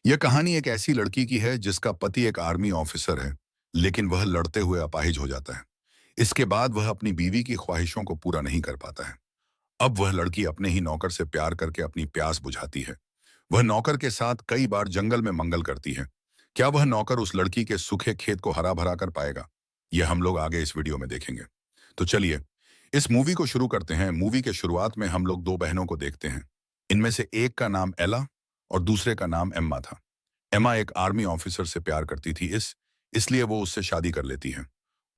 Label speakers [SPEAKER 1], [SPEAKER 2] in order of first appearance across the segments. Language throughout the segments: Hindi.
[SPEAKER 1] यह कहानी एक ऐसी लड़की की है जिसका पति एक आर्मी ऑफिसर है, लेकिन वह लड़ते हुए अपाहिज हो जाता है। इसके बाद वह अपनी बीवी की ख्वाहिशों को पूरा नहीं कर पाता है। अब वह लड़की अपने ही नौकर से प्यार करके अपनी प्यास बुझाती है। वह नौकर के साथ कई बार जंगल में मंगल करती है। क्या वह नौकर उस लड़की के सूखे खेत को हरा भरा कर पाएगा? यह हम लोग आगे इस वीडियो में देखेंगे। तो चलिए इस मूवी को शुरू करते हैं। मूवी के शुरुआत में हम लोग दो बहनों को देखते हैं। इनमें से एक का नाम एला और दूसरे का नाम एम्मा था। एमा एक आर्मी ऑफिसर से प्यार करती थी, इसलिए वो उससे शादी कर लेती है।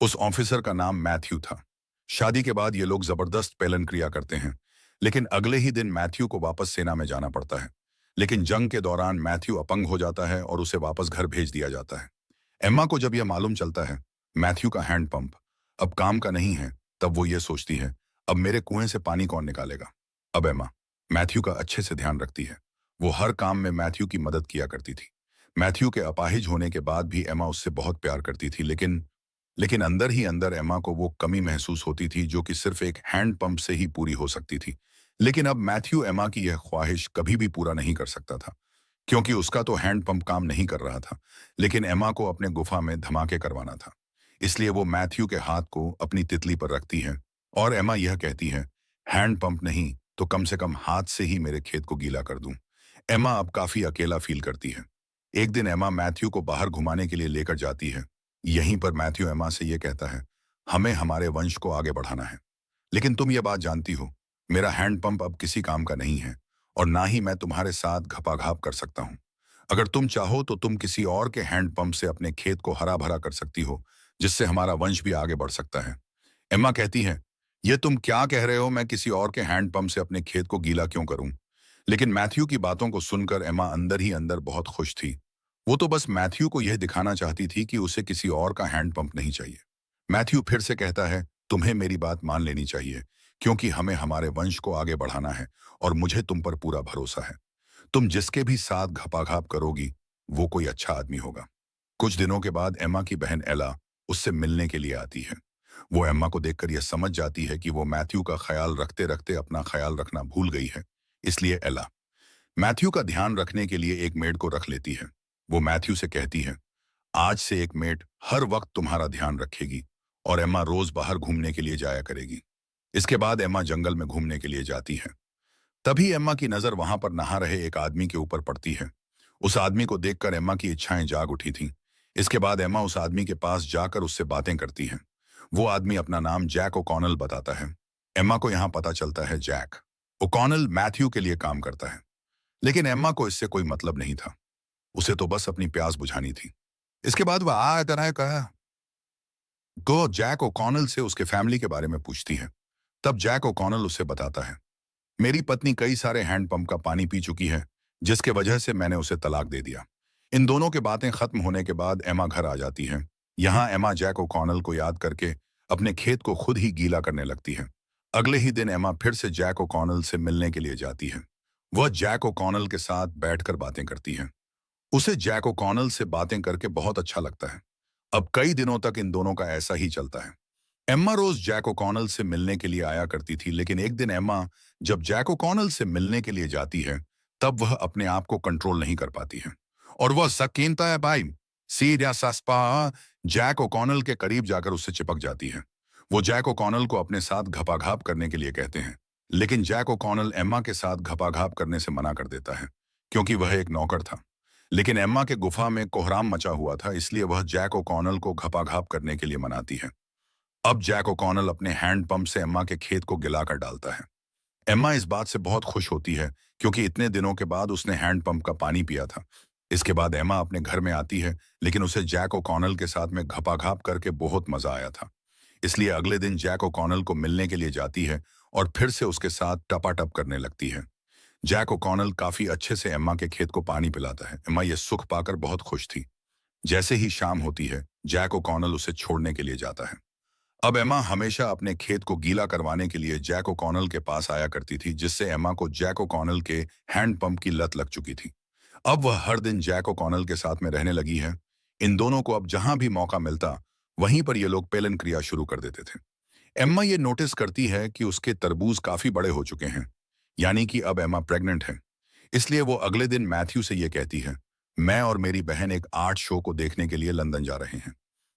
[SPEAKER 1] उस ऑफिसर का नाम मैथ्यू था। शादी के बाद ये लोग जबरदस्त पेलन क्रिया करते हैं, लेकिन अगले ही दिन मैथ्यू को वापस सेना में जाना पड़ता है। लेकिन जंग के दौरान मैथ्यू अपंग हो जाता है और उसे वापस घर भेज दिया जाता है। एम्मा को जब यह मालूम चलता है मैथ्यू का हैंड पंप अब काम का नहीं है, तब वो ये सोचती है, अब मेरे कुएं से पानी कौन निकालेगा। अब एम्मा मैथ्यू का अच्छे से ध्यान रखती है। वो हर काम में मैथ्यू की मदद किया करती थी। मैथ्यू के अपाहिज होने के बाद भी एमा उससे बहुत प्यार करती थी, लेकिन अंदर ही अंदर एमा को वो कमी महसूस होती थी जो कि सिर्फ एक हैंड पंप से ही पूरी हो सकती थी। लेकिन अब मैथ्यू एमा की यह ख्वाहिश कभी भी पूरा नहीं कर सकता था, क्योंकि उसका तो हैंड पंप काम नहीं कर रहा था, लेकिन एमा को अपने गुफा में धमाके करवाना था। इसलिए वो मैथ्यू के हाथ को अपनी तितली पर रखती है और एमा यह कहती है, हैंड पंप नहीं तो कम से कम हाथ से ही मेरे खेत को गीला कर दूं। एमा अब काफी अकेला फील करती है। एक दिन एमा मैथ्यू को बाहर घुमाने के लिए लेकर जाती है। यहीं पर मैथ्यू एमा से यह कहता है, हमें हमारे वंश को आगे बढ़ाना है, लेकिन तुम ये बात जानती हो, मेरा हैंड पंप अब किसी काम का नहीं है और ना ही मैं तुम्हारे साथ घपाघाप कर सकता हूँ। अगर तुम चाहो तो तुम किसी और के हैंड पंप से अपने खेत को हरा भरा कर सकती हो, जिससे हमारा वंश भी आगे बढ़ सकता है। एम्मा कहती है, ये तुम क्या कह रहे हो, मैं किसी और के हैंड पंप से अपने खेत को गीला क्यों करूं? लेकिन मैथ्यू की बातों को सुनकर एम्मा अंदर ही अंदर बहुत खुश थी। वो तो बस मैथ्यू को यह दिखाना चाहती थी कि उसे किसी और का हैंड पंप नहीं चाहिए। मैथ्यू फिर से कहता है, तुम्हें मेरी बात मान लेनी चाहिए, क्योंकि हमें हमारे वंश को आगे बढ़ाना है और मुझे तुम पर पूरा भरोसा है। तुम जिसके भी साथ घपाघाप करोगी, वो कोई अच्छा आदमी होगा। कुछ दिनों के बाद एम्मा की बहन एला उससे मिलने के लिए आती है। वो एम्मा को देखकर यह समझ जाती है कि वो मैथ्यू का ख्याल रखते रखते अपना ख्याल रखना भूल गई है। इसलिए एला मैथ्यू का ध्यान रखने के लिए एक मेड को रख लेती है। वो मैथ्यू से कहती है, आज से एक मेड हर वक्त तुम्हारा ध्यान रखेगी और एम्मा रोज बाहर घूमने के लिए जाया करेगी। इसके बाद एम्मा जंगल में घूमने के लिए जाती है। तभी एम्मा की नजर वहां पर नहा रहे एक आदमी के ऊपर पड़ती है। उस आदमी को देखकर एम्मा की इच्छाएं जाग उठी थीं। इसके बाद एम्मा उस आदमी के पास जाकर उससे बातें करती है। वो आदमी अपना नाम जैक ओकॉनल बताता है। एम्मा को यहाँ पता चलता है जैक ओकॉनल मैथ्यू के लिए काम करता है, लेकिन एम्मा को इससे कोई मतलब नहीं था। उसे तो बस अपनी प्यास बुझानी थी। इसके बाद वह आ तरह का गो जैक ओकॉनल से उसके फैमिली के बारे में पूछती है। तब जैक ओकॉनल उसे बताता है, मेरी पत्नी कई सारे हैंडपंप का पानी पी चुकी है, जिसके वजह से मैंने उसे तलाक दे दिया। इन दोनों के बातें खत्म होने के बाद एमा घर आ जाती है। यहाँ एमा जैक ओकॉनल को याद करके अपने खेत को खुद ही गीला करने लगती है। अगले ही दिन एमा फिर से जैक ओकॉनल से मिलने के लिए जाती है। वह जैक ओकॉनल के साथ बैठकर बातें करती है। उसे जैक ओकॉनल से बातें करके बहुत अच्छा लगता है। अब कई दिनों तक इन दोनों का ऐसा ही चलता है। एम्मा रोज जैक ओकॉनल से मिलने के लिए आया करती थी, लेकिन एक दिन एम्मा जब जैक ओकॉनल से मिलने के लिए जाती है, तब वह अपने आप को कंट्रोल नहीं कर पाती है और वह सकीनता है भाई सीधा सस्पा जैक ओकॉनल के करीब जाकर उससे चिपक जाती है। वो जैक ओकॉनल को अपने साथ घपाघाप करने के लिए कहते हैं, लेकिन जैक ओकॉनल एम्मा के साथ घपाघाप करने से मना कर देता है, क्योंकि वह एक नौकर था। लेकिन एम्मा के गुफा में कोहराम मचा हुआ था, इसलिए वह जैक ओकॉनल को घपाघाप करने के लिए मनाती है। अब जैक ओकॉनल अपने हैंड पंप से एम्मा के खेत को गिला कर डालता है। एम्मा इस बात से बहुत खुश होती है, क्योंकि इतने दिनों के बाद उसने हैंड पंप का पानी पिया था। इसके बाद एम्मा अपने घर में आती है, लेकिन उसे जैक ओकॉनल के साथ में घपाघाप करके बहुत मजा आया था। इसलिए अगले दिन जैक ओकॉनल को मिलने के लिए जाती है और फिर से उसके साथ टपाटप करने लगती है। जैक ओकॉनल काफी अच्छे से एम्मा के खेत को पानी पिलाता है। एम्मा ये सुख पाकर बहुत खुश थी। जैसे ही शाम होती है, जैक ओकॉनल उसे छोड़ने के लिए जाता है। अब एम्मा हमेशा अपने खेत को गीला करवाने के लिए जैक ओकॉनल के पास आया करती थी, जिससे एम्मा को जैक ओकॉनल के हैंड पंप की लत लग चुकी थी। अब वह हर दिन जैक ओकॉनल के साथ में रहने लगी है। इन दोनों को अब जहां भी मौका मिलता, वहीं पर ये लोग पेलन क्रिया शुरू कर देते थे। एम्मा ये नोटिस करती है कि उसके तरबूज काफी बड़े हो चुके हैं, यानी कि अब एम्मा प्रेग्नेंट है। इसलिए वो अगले दिन मैथ्यू से ये कहती है, मैं और मेरी बहन एक आर्ट शो को देखने के लिए लंदन जा रहे हैं।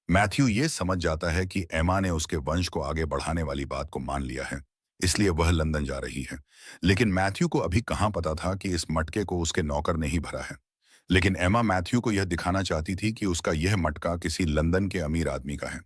[SPEAKER 1] मैथ्यू ये समझ जाता है कि एमा ने उसके वंश को आगे बढ़ाने वाली बात को मान लिया है, इसलिए वह लंदन जा रही है। लेकिन मैथ्यू को अभी कहाँ पता था कि इस मटके को उसके नौकर ने ही भरा है। लेकिन एमा मैथ्यू को यह दिखाना चाहती थी कि उसका यह मटका किसी लंदन के अमीर आदमी का है।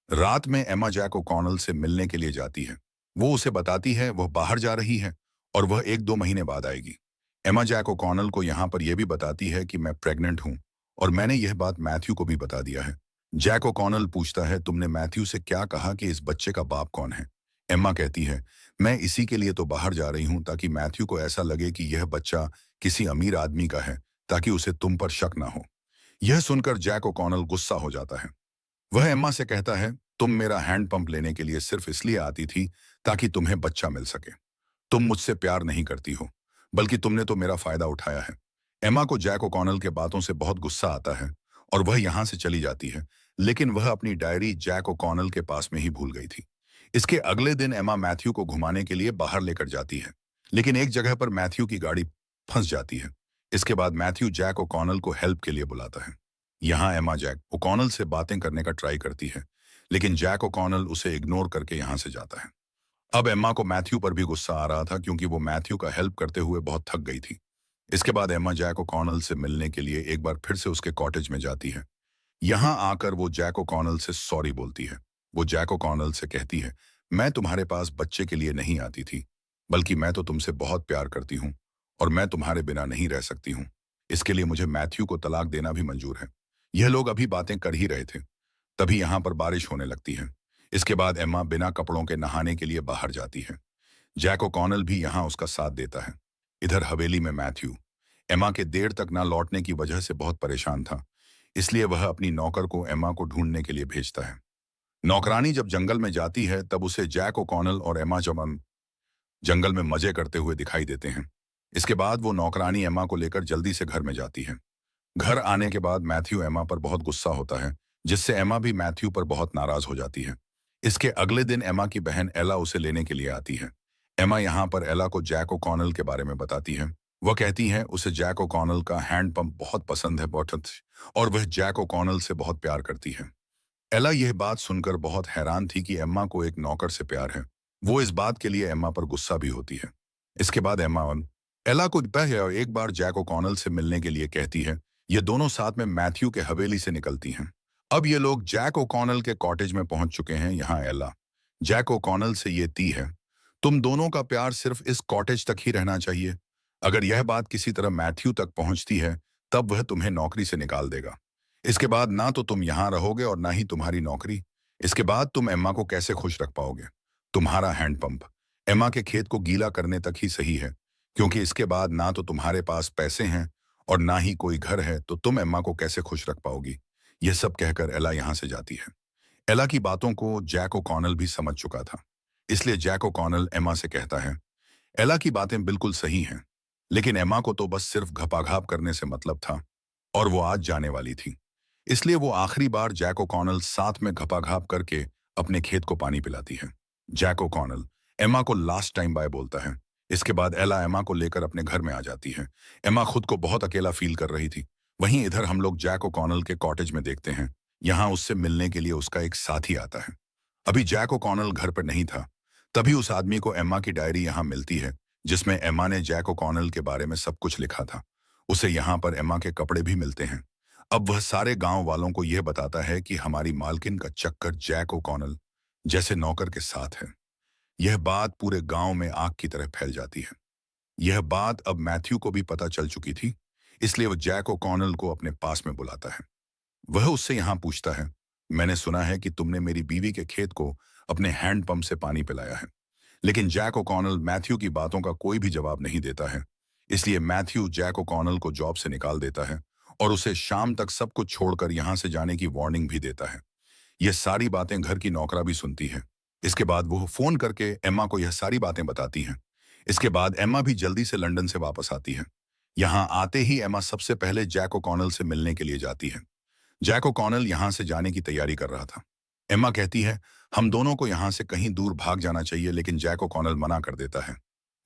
[SPEAKER 1] रात में एमा जैक ओकॉनल से मिलने के लिए जाती है। वो उसे बताती है वह बाहर जा रही है और वह 1-2 महीने बाद आएगी। एमा जैक ओकॉनल को यहाँ पर यह भी बताती है कि मैं प्रेग्नेंट हूँ और मैंने यह बात मैथ्यू को भी बता दिया है। जैक ओकॉनल पूछता है तुमने मैथ्यू से क्या कहा कि इस बच्चे का बाप कौन है? एम्मा कहती है मैं इसी के लिए तो बाहर जा रही हूँ ताकि मैथ्यू को ऐसा लगे कि यह बच्चा किसी अमीर आदमी का है, ताकि उसे तुम पर शक ना हो। यह सुनकर जैक ओकॉनल गुस्सा हो जाता है। वह एम्मा से कहता है तुम मेरा हैंड पंप लेने के लिए सिर्फ इसलिए आती थी ताकि तुम्हें बच्चा मिल सके। तुम मुझसे प्यार नहीं करती हो, बल्कि तुमने तो मेरा फायदा उठाया है। एम्मा को जैक ओकॉनल के बातों से बहुत गुस्सा आता है और वह यहाँ से चली जाती है, लेकिन वह अपनी डायरी जैक ओकॉनल के पास में ही भूल गई थी। इसके अगले दिन एम्मा मैथ्यू को घुमाने के लिए बाहर लेकर जाती है, लेकिन एक जगह पर मैथ्यू की गाड़ी फंस जाती है। इसके बाद मैथ्यू जैक ओकॉनल को हेल्प के लिए बुलाता है। यहाँ एम्मा जैक ओकॉनल से बातें करने का ट्राई करती है, लेकिन जैक ओकॉनल उसे इग्नोर करके यहाँ से जाता है। अब एम्मा को मैथ्यू पर भी गुस्सा आ रहा था क्योंकि वो मैथ्यू का हेल्प करते हुए बहुत थक गई थी। इसके बाद एम्मा जैक ओकॉनल से मिलने के लिए एक बार फिर से उसके कॉटेज में जाती है। यहाँ आकर वो जैक ओकॉनल से सॉरी बोलती है। वो जैक ओकॉनल से कहती है मैं तुम्हारे पास बच्चे के लिए नहीं आती थी, बल्कि मैं तो तुमसे बहुत प्यार करती हूँ और मैं तुम्हारे बिना नहीं रह सकती हूँ। इसके लिए मुझे मैथ्यू को तलाक देना भी मंजूर है। यह लोग अभी बातें कर ही रहे थे, तभी यहाँ पर बारिश होने लगती है। इसके बाद एम्मा बिना कपड़ों के नहाने के लिए बाहर जाती है। जैक ओकॉनल भी यहाँ उसका साथ देता है। इधर हवेली में मैथ्यू एम्मा के देर तक ना लौटने की वजह से बहुत परेशान था, इसलिए वह अपनी नौकर को एम्मा को ढूंढने के लिए भेजता है। नौकरानी जब जंगल में जाती है तब उसे जैक ओकॉनल और एम्मा जमन जंगल में मजे करते हुए दिखाई देते हैं। इसके बाद वो नौकरानी एम्मा को लेकर जल्दी से घर में जाती है। घर आने के बाद मैथ्यू एम्मा पर बहुत गुस्सा होता है, जिससे एम्मा भी मैथ्यू पर बहुत नाराज हो जाती है। इसके अगले दिन एम्मा की बहन एला उसे लेने के लिए आती है। एम्मा यहाँ पर एला को जैक ओकॉनल के बारे में बताती है। वह कहती है उसे जैक ओकॉनल का हैंड पंप बहुत पसंद है बहुत, और वह जैक ओकॉनल से बहुत प्यार करती है। एला यह बात सुनकर बहुत हैरान थी कि एम्मा को एक नौकर से प्यार है। वो इस बात के लिए एम्मा पर गुस्सा भी होती है। इसके बाद एम्मा एला को एक बार जैक ओकॉनल से मिलने के लिए कहती है। ये दोनों साथ में मैथ्यू के हवेली से निकलती हैं। अब ये लोग जैक ओकॉनल के कॉटेज में पहुंच चुके हैं। यहाँ एला जैक ओकॉनल से ये ती है तुम दोनों का प्यार सिर्फ इस कॉटेज तक ही रहना चाहिए। अगर यह बात किसी तरह मैथ्यू तक पहुंचती है तब वह तुम्हें नौकरी से निकाल देगा। इसके बाद ना तो तुम यहाँ रहोगे और ना ही तुम्हारी नौकरी। इसके बाद तुम एम्मा को कैसे खुश रख पाओगे? तुम्हारा हैंडपंप एम्मा के खेत को गीला करने तक ही सही है, क्योंकि इसके बाद ना तो तुम्हारे पास पैसे हैं और ना ही कोई घर है, तो तुम एम्मा को कैसे खुश रख पाओगी? यह सब कहकर एला यहाँ से जाती है। एला की बातों को जैक ओकॉनल भी समझ चुका था, इसलिए जैक ओकॉनल एम्मा से कहता है एला की बातें बिल्कुल सही हैं, लेकिन एम्मा को तो बस सिर्फ घपाघाप करने से मतलब था और वो आज जाने वाली थी। इसलिए वो आखिरी बार जैक ओकॉनल साथ में घपाघाप करके अपने खेत को पानी पिलाती है। जैक ओकॉनल एम्मा को लास्ट टाइम बाय बोलता है। इसके बाद एला एम्मा को लेकर अपने घर में आ जाती है। एम्मा खुद को बहुत अकेला फील कर रही थी। वहीं इधर हम लोग जैक ओकॉनल के कॉटेज में देखते हैं। यहाँ उससे मिलने के लिए उसका एक साथी आता है। अभी जैक ओकॉनल घर पर नहीं था, तभी उस आदमी को एम्मा की डायरी यहाँ मिलती है, जिसमें एम्मा ने जैक ओकॉनल के बारे में सब कुछ लिखा था। उसे यहाँ पर एम्मा के कपड़े भी मिलते हैं। अब वह सारे गांव वालों को यह बताता है कि हमारी मालकिन का चक्कर जैक ओकॉनल जैसे नौकर के साथ है। यह बात पूरे गांव में आग की तरह फैल जाती है। यह बात अब मैथ्यू को भी पता चल चुकी थी, इसलिए वह जैक ओकॉनल को अपने पास में बुलाता है। वह उससे यहाँ पूछता है मैंने सुना है कि तुमने मेरी बीवी के खेत को अपने हैंड पंप से पानी पिलाया है। लेकिन जैक ओकॉनल मैथ्यू की बातों का कोई भी जवाब नहीं देता है। इसलिए मैथ्यू जैक ओकॉनल को जॉब से निकाल देता है और उसे शाम तक सब कुछ छोड़कर यहाँ से जाने की वार्निंग भी देता है। यह सारी बातें घर की नौकरा भी सुनती है। इसके बाद वो फोन करके एम्मा को यह सारी बातें बताती हैं। इसके बाद एम्मा भी जल्दी से लंदन से वापस आती है। यहाँ आते ही एम्मा सबसे पहले जैक ओकॉनल से मिलने के लिए जाती है। जैक ओकॉनल यहाँ से जाने की तैयारी कर रहा था। एम्मा कहती है हम दोनों को यहाँ से कहीं दूर भाग जाना चाहिए, लेकिन जैक ओकॉनल मना कर देता है।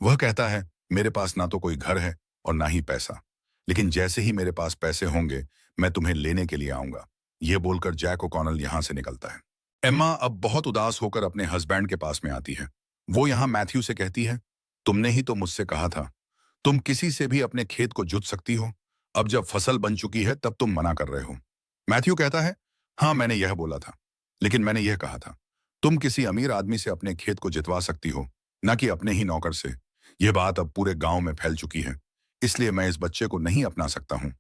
[SPEAKER 1] वह कहता है मेरे पास ना तो कोई घर है और ना ही पैसा। लेकिन जैसे ही मेरे पास पैसे होंगे मैं तुम्हें लेने के लिए आऊंगा। यह बोलकर जैक ओकॉनल यहां से निकलता है। एम्मा अब बहुत उदास होकर अपने हस्बैंड के पास में आती है। वो यहाँ मैथ्यू से कहती है, तुमने ही तो मुझसे कहा था तुम किसी से भी अपने खेत को जुत सकती हो। अब जब फसल बन चुकी है तब तुम मना कर रहे हो। मैथ्यू कहता है, हाँ मैंने यह बोला था, लेकिन मैंने यह कहा था तुम किसी अमीर आदमी से अपने खेत को जितवा सकती हो, न कि अपने ही नौकर से। यह बात अब पूरे गांव में फैल चुकी है, इसलिए मैं इस बच्चे को नहीं अपना सकता हूं।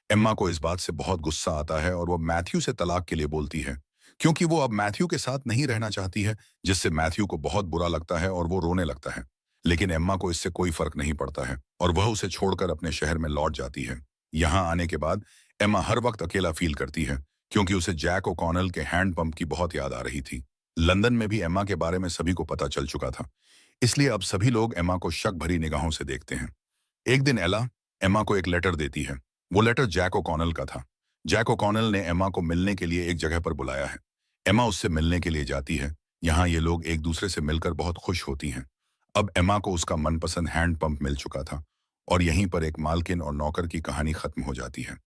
[SPEAKER 1] एम्मा को इस बात से बहुत गुस्सा आता है और वो मैथ्यू से तलाक के लिए बोलती है, क्योंकि वो अब मैथ्यू के साथ नहीं रहना चाहती है, जिससे मैथ्यू को बहुत बुरा लगता है और वो रोने लगता है। लेकिन एम्मा को इससे कोई फर्क नहीं पड़ता है और वह उसे छोड़कर अपने शहर में लौट जाती है। यहाँ आने के बाद एम्मा हर वक्त अकेला फील करती है, क्योंकि उसे जैक ओकॉनल के हैंडपंप की बहुत याद आ रही थी। लंदन में भी एम्मा के बारे में सभी को पता चल चुका था, इसलिए अब सभी लोग एम्मा को शक भरी निगाहों से देखते हैं। एक दिन एला एम्मा को एक लेटर देती है। वो लेटर जैक ओकॉनल का था। जैक ओकॉनल ने एम्मा को मिलने के लिए एक जगह पर बुलाया है। एम्मा उससे मिलने के लिए जाती है। यहाँ ये लोग एक दूसरे से मिलकर बहुत खुश होती हैं। अब एम्मा को उसका मनपसंद हैंडपंप मिल चुका था और यहीं पर एक मालकिन और नौकर की कहानी खत्म हो जाती है।